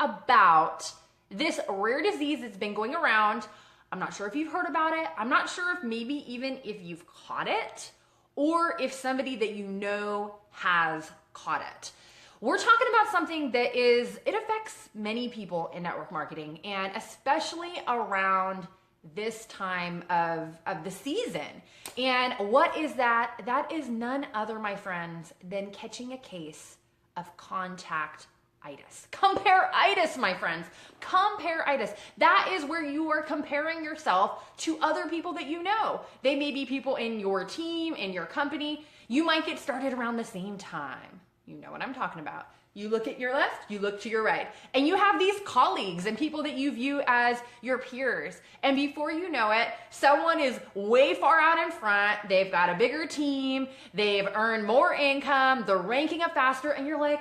about this rare disease that's been going around. I'm not sure if you've heard about it. I'm not sure if maybe even if you've caught it or if somebody that you know has caught it. We're talking about something that it affects many people in network marketing, and especially around this time of the season. And what is that? That is none other, my friends, than catching a case of contactitis. Comparitis, my friends. Comparitis. That is where you are comparing yourself to other people that you know. They may be people in your team, in your company. You might get started around the same time. You know what I'm talking about. You look at your left, you look to your right, and you have these colleagues and people that you view as your peers. And before you know it, someone is way far out in front. They've got a bigger team. They've earned more income. They're ranking up faster. And you're like,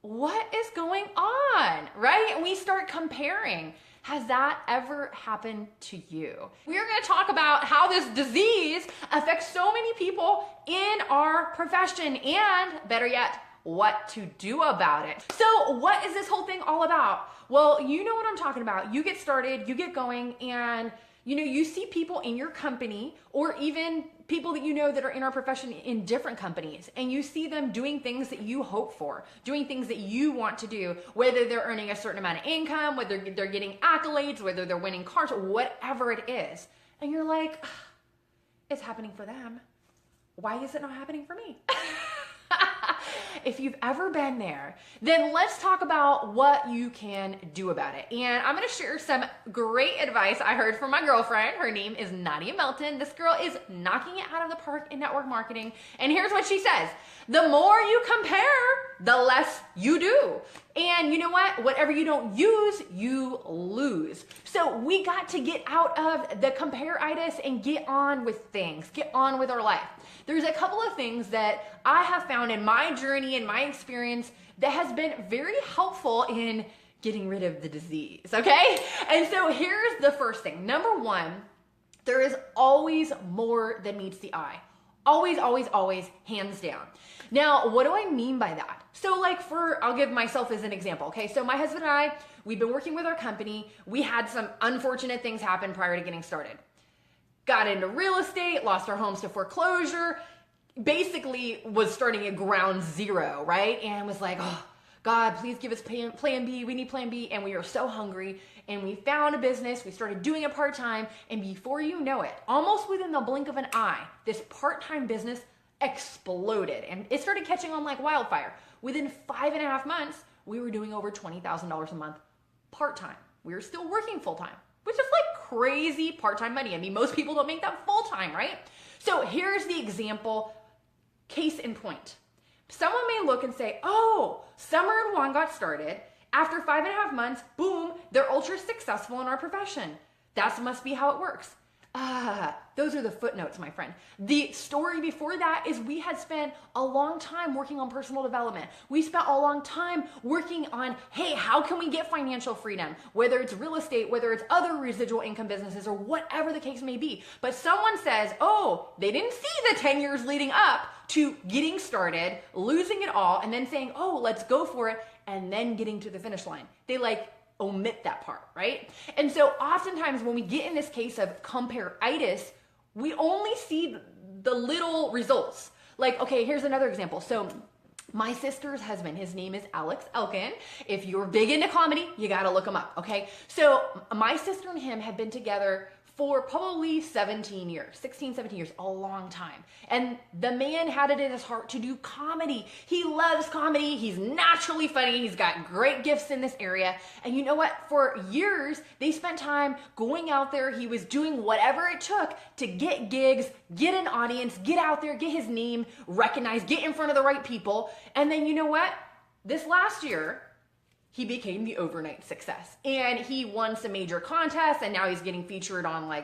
what is going on, right? And we start comparing. Has that ever happened to you? We are going to talk about how this disease affects so many people in our profession, and better yet, what to do about it. So what is this whole thing all about? Well, you know what I'm talking about. You get started, you get going, and you see people in your company or even people that you know that are in our profession in different companies, and you see them doing things that you hope for, doing things that you want to do, whether they're earning a certain amount of income, whether they're getting accolades, whether they're winning cars, whatever it is. And you're like, it's happening for them. Why is it not happening for me? If you've ever been there, then let's talk about what you can do about it. And I'm going to share some great advice I heard from my girlfriend. Her name is Nadia Melton. This girl is knocking it out of the park in network marketing. And here's what she says. The more you compare, the less you do. And you know what? Whatever you don't use, you lose. So we got to get out of the comparitis and get on with things, get on with our life. There's a couple of things that I have found in my journey and my experience that has been very helpful in getting rid of the disease, okay? And so here's the first thing. Number one, there is always more than meets the eye. Always, always, always, hands down. Now, what do I mean by that? So I'll give myself as an example, okay? So my husband and I, we've been working with our company. We had some unfortunate things happen prior to getting started. Got into real estate, lost our homes to foreclosure, basically was starting at ground zero, right? And was like, oh, God, please give us plan B. We need plan B. And we were so hungry. And we found a business. We started doing it part-time. And before you know it, almost within the blink of an eye, this part-time business exploded. And it started catching on like wildfire. Within 5.5 months, we were doing over $20,000 a month part-time. We were still working full-time, which is like crazy part-time money. I mean, most people don't make that full-time, right? So here's the example, case in point. Someone may look and say, oh, Summer and Juan got started. After 5.5 months, boom, they're ultra successful in our profession. That must be how it works. Those are the footnotes, my friend. The story before that is we had spent a long time working on personal development. We spent a long time working on, hey, how can we get financial freedom? Whether it's real estate, whether it's other residual income businesses, or whatever the case may be. But someone says, oh, they didn't see the 10 years leading up to getting started, losing it all, and then saying, oh, let's go for it, and then getting to the finish line. They omit that part, right? And so oftentimes when we get in this case of comparitis, we only see the little results. Okay, here's another example. So my sister's husband, his name is Alex Elkin. If you're big into comedy, you gotta look him up, okay? So my sister and him have been together for probably 16, 17 years, a long time. And the man had it in his heart to do comedy. He loves comedy. He's naturally funny. He's got great gifts in this area. And you know what? For years, they spent time going out there. He was doing whatever it took to get gigs, get an audience, get out there, get his name recognized, get in front of the right people. And then you know what? This last year, he became the overnight success, and he won some major contests, and now he's getting featured on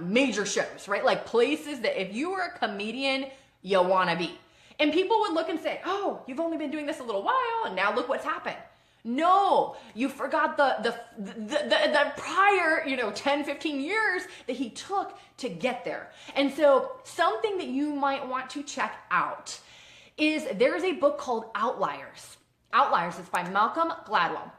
major shows, right? Places that if you were a comedian, you want to be. And people would look and say, oh, you've only been doing this a little while, and now look what's happened. No, you forgot the prior, 10, 15 years that he took to get there. And so something that you might want to check out is there's a book called Outliers. Outliers. It's by Malcolm Gladwell.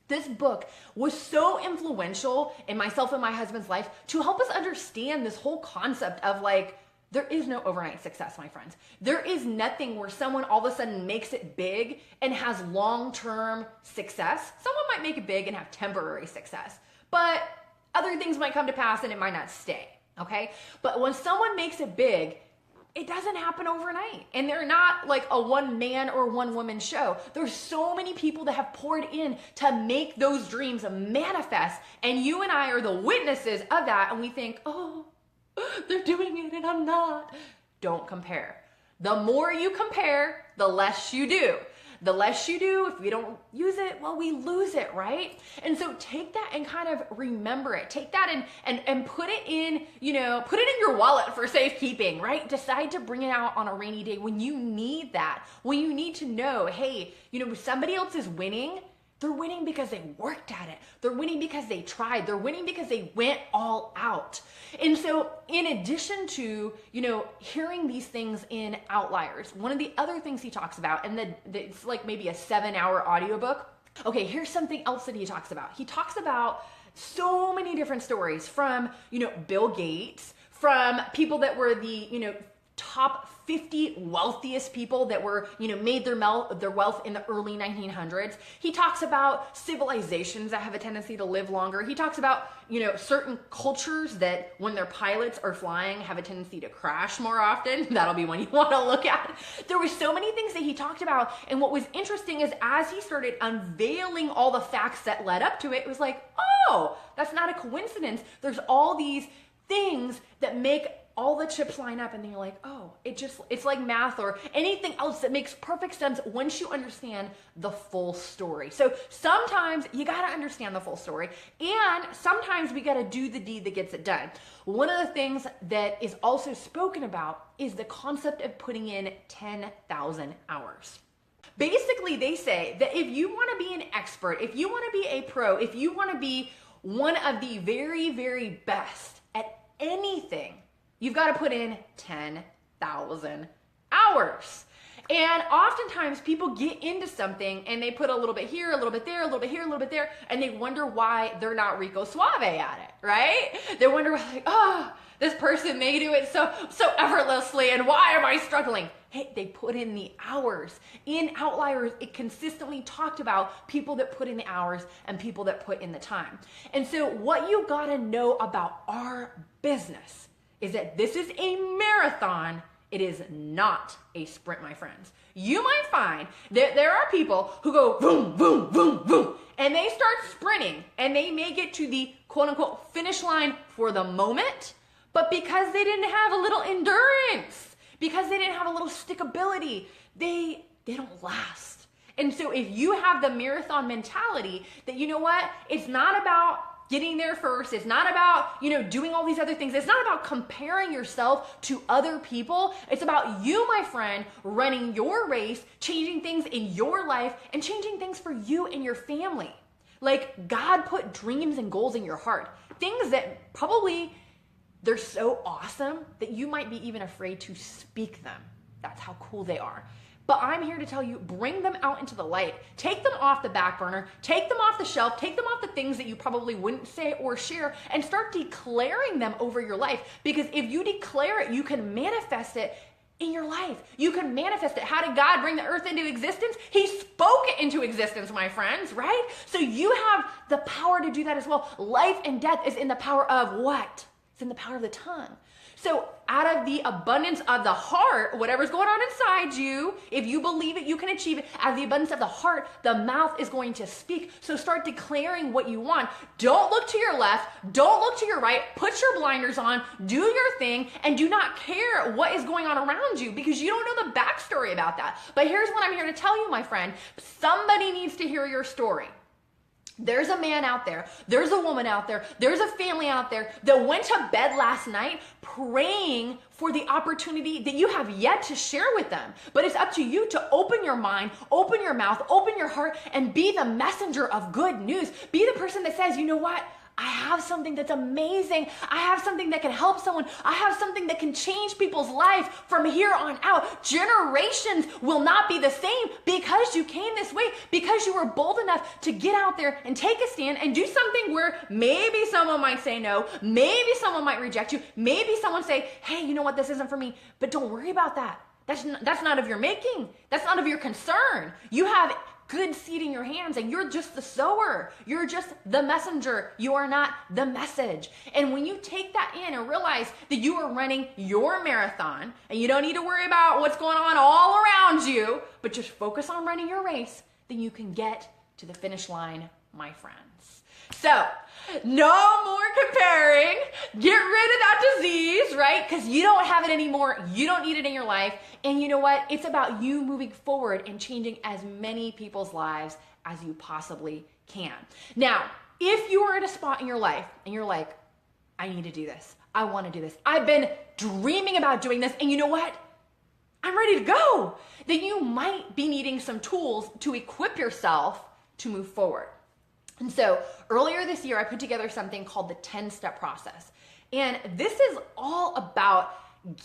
This book was so influential in myself and my husband's life to help us understand this whole concept of like, there is no overnight success, my friends. There is nothing where someone all of a sudden makes it big and has long-term success. Someone might make it big and have temporary success, but other things might come to pass and it might not stay, okay? But when someone makes it big, it doesn't happen overnight. And they're not like a one man or one woman show. There's so many people that have poured in to make those dreams manifest. And you and I are the witnesses of that. And we think, oh, they're doing it and I'm not. Don't compare. The more you compare, the less you do. The less you do, if we don't use it, well, we lose it, right? And so take that and kind of remember it. Take that and put it in, put it in your wallet for safekeeping, right? Decide to bring it out on a rainy day when you need that, when you need to know, hey, somebody else is winning. They're winning because they worked at it. They're winning because they tried. They're winning because they went all out. And so in addition to, hearing these things in Outliers, one of the other things he talks about, and it's like maybe a 7-hour audiobook. Okay, here's something else that he talks about. He talks about so many different stories from, Bill Gates, from people that were the, top 50 wealthiest people that were, made their wealth in the early 1900s. He talks about civilizations that have a tendency to live longer. He talks about, certain cultures that when their pilots are flying have a tendency to crash more often. That'll be one you want to look at. There were so many things that he talked about. And what was interesting is as he started unveiling all the facts that led up to it, it was like, oh, that's not a coincidence. There's all these things that make all the chips line up, and then you're like, oh, it's like math or anything else that makes perfect sense once you understand the full story. So sometimes you got to understand the full story, and sometimes we got to do the deed that gets it done. One of the things that is also spoken about is the concept of putting in 10,000 hours. Basically, they say that if you want to be an expert, if you want to be a pro, if you want to be one of the very, very best at anything, you've got to put in 10,000 hours. And oftentimes people get into something and they put a little bit here, a little bit there, a little bit here, a little bit there, and they wonder why they're not Rico Suave at it, right? They wonder like, oh, this person, they do it so effortlessly, and why am I struggling? Hey, they put in the hours. In Outliers, it consistently talked about people that put in the hours and people that put in the time. And so what you gotta know about our business is that this is a marathon. It is not a sprint, my friends. You might find that there are people who go boom, boom, boom, boom, and they start sprinting and they may get to the quote unquote finish line for the moment, but because they didn't have a little endurance, because they didn't have a little stickability, they don't last. And so if you have the marathon mentality that, you know what, it's not about getting there first. It's not about, doing all these other things. It's not about comparing yourself to other people. It's about you, my friend, running your race, changing things in your life, and changing things for you and your family. Like God put dreams and goals in your heart. Things that probably they're so awesome that you might be even afraid to speak them. That's how cool they are. But I'm here to tell you, bring them out into the light. Take them off the back burner. Take them off the shelf. Take them off the things that you probably wouldn't say or share, and start declaring them over your life. Because if you declare it, you can manifest it in your life. You can manifest it. How did God bring the earth into existence? He spoke it into existence, my friends, right? So you have the power to do that as well. Life and death is in the power of what? It's in the power of the tongue. So out of the abundance of the heart, whatever's going on inside you, if you believe it, you can achieve it. Out of the abundance of the heart, the mouth is going to speak. So start declaring what you want. Don't look to your left. Don't look to your right. Put your blinders on. Do your thing. And do not care what is going on around you, because you don't know the backstory about that. But here's what I'm here to tell you, my friend. Somebody needs to hear your story. There's a man out there, there's a woman out there, there's a family out there that went to bed last night praying for the opportunity that you have yet to share with them. But it's up to you to open your mind, open your mouth, open your heart, and be the messenger of good news. Be the person that says, you know what? I have something that's amazing. I have something that can help someone. I have something that can change people's life from here on out. Generations will not be the same because you came this way, because you were bold enough to get out there and take a stand and do something where maybe someone might say no, maybe someone might reject you, maybe someone say, hey, you know what, this isn't for me, but don't worry about that. That's not of your making. That's not of your concern. You have good seed in your hands and you're just the sower. You're just the messenger. You are not the message. And when you take that in and realize that you are running your marathon and you don't need to worry about what's going on all around you, but just focus on running your race, then you can get to the finish line, my friends. So, no more comparing. Get rid of that disease, right? Because you don't have it anymore. You don't need it in your life. And you know what? It's about you moving forward and changing as many people's lives as you possibly can. Now, if you are at a spot in your life and you're like, I need to do this. I want to do this. I've been dreaming about doing this. And you know what? I'm ready to go. Then you might be needing some tools to equip yourself to move forward. And so earlier this year, I put together something called the 10-step process. And this is all about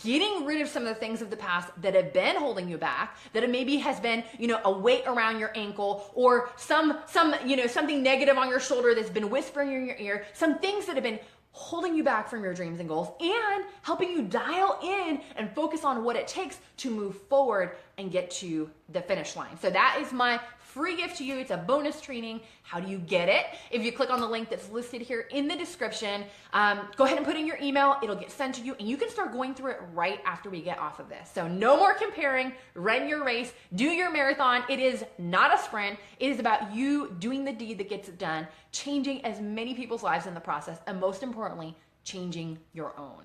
getting rid of some of the things of the past that have been holding you back, that it maybe has been, a weight around your ankle or something negative on your shoulder that's been whispering in your ear, some things that have been holding you back from your dreams and goals and helping you dial in and focus on what it takes to move forward and get to the finish line. So that is my free gift to you. It's a bonus training. How do you get it? If you click on the link that's listed here in the description, go ahead and put in your email. It'll get sent to you and you can start going through it right after we get off of this. So no more comparing. Run your race. Do your marathon. It is not a sprint. It is about you doing the deed that gets it done, changing as many people's lives in the process, and most importantly, changing your own.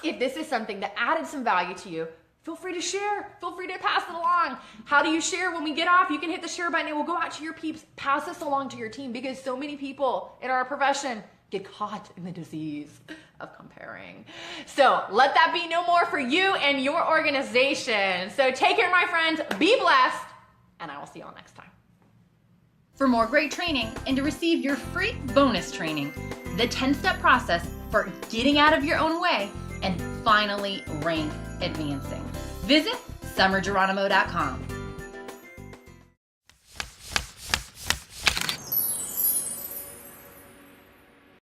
If this is something that added some value to you, feel free to share. Feel free to pass it along. How do you share? When we get off, you can hit the share button and we'll go out to your peeps. Pass this along to your team because so many people in our profession get caught in the disease of comparing. So let that be no more for you and your organization. So take care, my friends. Be blessed. And I will see you all next time. For more great training and to receive your free bonus training, the 10-step process for getting out of your own way and finally rank advancing, visit summergeronimo.com.